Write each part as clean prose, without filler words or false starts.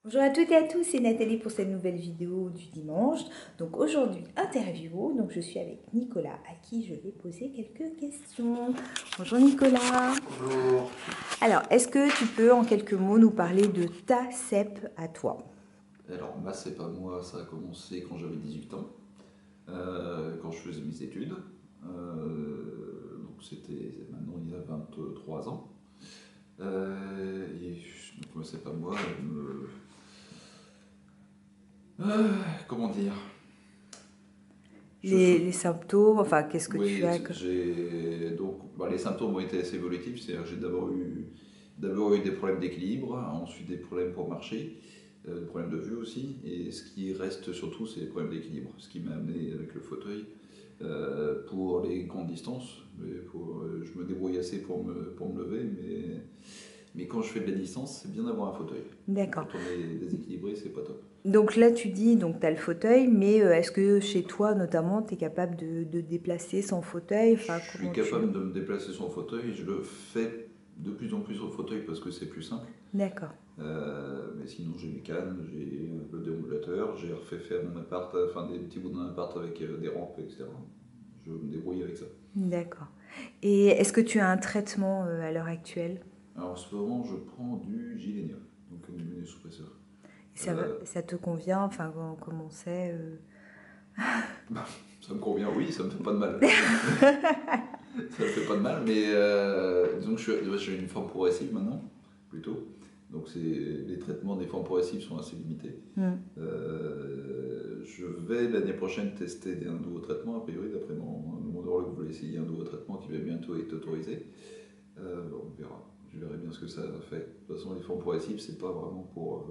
Bonjour à toutes et à tous, c'est Nathalie pour cette nouvelle vidéo du dimanche. Donc aujourd'hui, interview. Donc je suis avec Nicolas à qui je vais poser quelques questions. Bonjour Nicolas. Bonjour. Alors, est-ce que tu peux en quelques mots nous parler de ta CEP à toi? Alors, ma c'est pas moi, ça a commencé quand j'avais 18 ans, quand je faisais mes études. Donc c'était maintenant il y a 23 ans. Donc moi c'est pas moi, comment dire? Les symptômes, enfin qu'est-ce que tu Oui, as les symptômes ont été assez évolutifs, c'est-à-dire que j'ai d'abord eu des problèmes d'équilibre, ensuite des problèmes pour marcher, des problèmes de vue aussi, et ce qui reste surtout, c'est les problèmes d'équilibre, ce qui m'a amené avec le fauteuil pour les grandes distances. Je me débrouille assez pour me lever, mais quand je fais de la distance, c'est bien d'avoir un fauteuil. D'accord. Quand on est déséquilibré, c'est pas top. Donc là, tu dis, donc tu as le fauteuil, mais est-ce que chez toi, notamment, tu es capable de déplacer sans fauteuil? Enfin, Je suis capable de me déplacer sur le fauteuil, je le fais de plus en plus sur le fauteuil parce que c'est plus simple. D'accord. Mais sinon, j'ai mes cannes, j'ai le déambulateur, j'ai refait faire mon appart, enfin des petits bouts d'un appart avec des rampes, etc. Je me débrouille avec ça. D'accord. Et est-ce que tu as un traitement à l'heure actuelle? Alors en ce moment, je prends du Gilenya, donc un immunosuppresseur. Ça te convient? Enfin, comment c'est Ça me convient, oui, ça me fait pas de mal. Ça me fait pas de mal, mais disons que j'ai une forme progressive maintenant, plutôt. Donc les traitements des formes progressives sont assez limités. Je vais l'année prochaine tester un nouveau traitement, a priori, d'après mon neurologue voulait essayer un nouveau traitement qui va bientôt être autorisé. On verra, je verrai bien ce que ça fait. De toute façon, les formes progressives, c'est pas vraiment pour...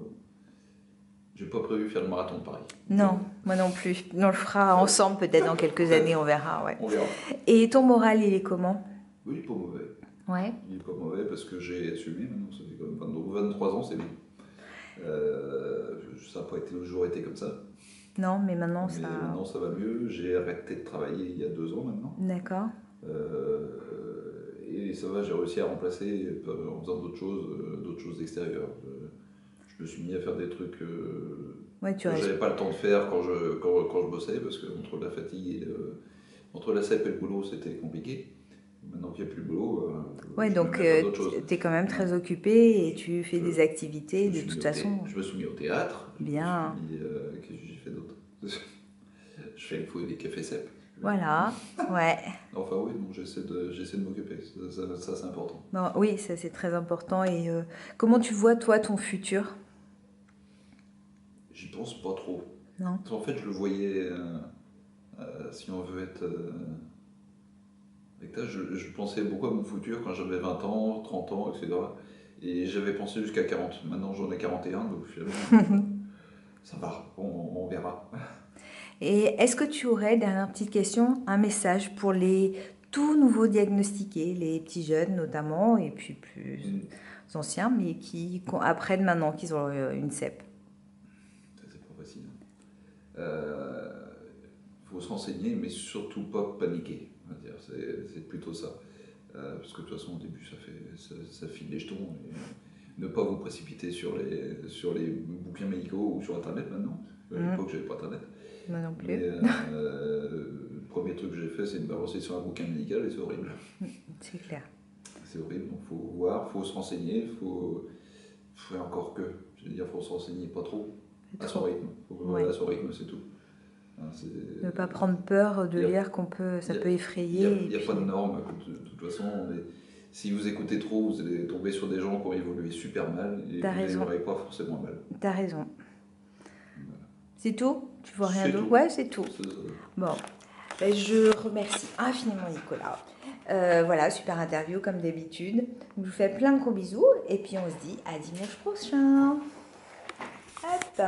J'ai pas prévu faire le marathon de Paris. Non, moi non plus. On le fera ensemble peut-être dans quelques années, on verra. Ouais. On verra. Et ton moral, il est comment? Oui, il est pas mauvais. Ouais. Il est pas mauvais parce que j'ai assumé maintenant, ça fait quand même 23 ans, c'est bien. Ça n'a pas toujours été comme ça. Non, mais maintenant Mais ça... maintenant ça va mieux. J'ai arrêté de travailler il y a 2 ans maintenant. D'accord. Et ça va, j'ai réussi à remplacer en faisant d'autres choses extérieures. Je me suis mis à faire des trucs Ouais, que j'avais pas le temps de faire quand je bossais, parce que entre la fatigue entre la CEP et le boulot, c'était compliqué. Maintenant qu'il n'y a plus le boulot, ouais, je donc me mets à faire d'autres choses. tu es quand même très occupé et tu fais des activités de toute façon. Je me suis mis au théâtre. Bien. Qu'est-ce que j'ai fait d'autre? Je fais une fois des cafés CEP. Voilà, ouais. Enfin oui, donc j'essaie de m'occuper, ça c'est important. Non, oui, ça c'est très important. Et comment tu vois toi ton futur? J'y pense pas trop. Non. En fait, je le voyais, si on veut être avec je pensais beaucoup à mon futur quand j'avais 20 ans, 30 ans, etc. Et j'avais pensé jusqu'à 40. Maintenant j'en ai 41, donc finalement, ça va, on verra. Et est-ce que tu aurais, dernière petite question, un message pour les tout nouveaux diagnostiqués, les petits jeunes notamment, et puis plus anciens, mais qui apprennent maintenant qu'ils ont une CEP? Ça, c'est pas facile. Faut se renseigner, mais surtout pas paniquer. On va dire. C'est plutôt ça. Parce que de toute façon, au début, ça file les jetons. Et ne pas vous précipiter sur les bouquins médicaux ou sur Internet maintenant. À l'époque, j'avais pas Internet. Moi non plus. Mais le premier truc que j'ai fait, c'est de me balancer sur un bouquin médical et c'est horrible. C'est clair. C'est horrible, donc il faut voir, il faut se renseigner, faut encore que, je veux dire, il faut se renseigner pas trop, à son rythme. Ouais. À son rythme, c'est tout. Hein, ne pas prendre peur de lire ça peut effrayer. Il n'y a pas de normes, de toute façon. Si vous écoutez trop, vous allez tomber sur des gens qui ont évolué super mal et vous n'aurez pas forcément mal. T'as raison. Voilà. C'est tout? Tu vois rien d'autre? Ouais, c'est tout. Bon, ben, je remercie infiniment Nicolas. Voilà, super interview comme d'habitude. Je vous fais plein de gros bisous et puis on se dit à dimanche prochain. Hop.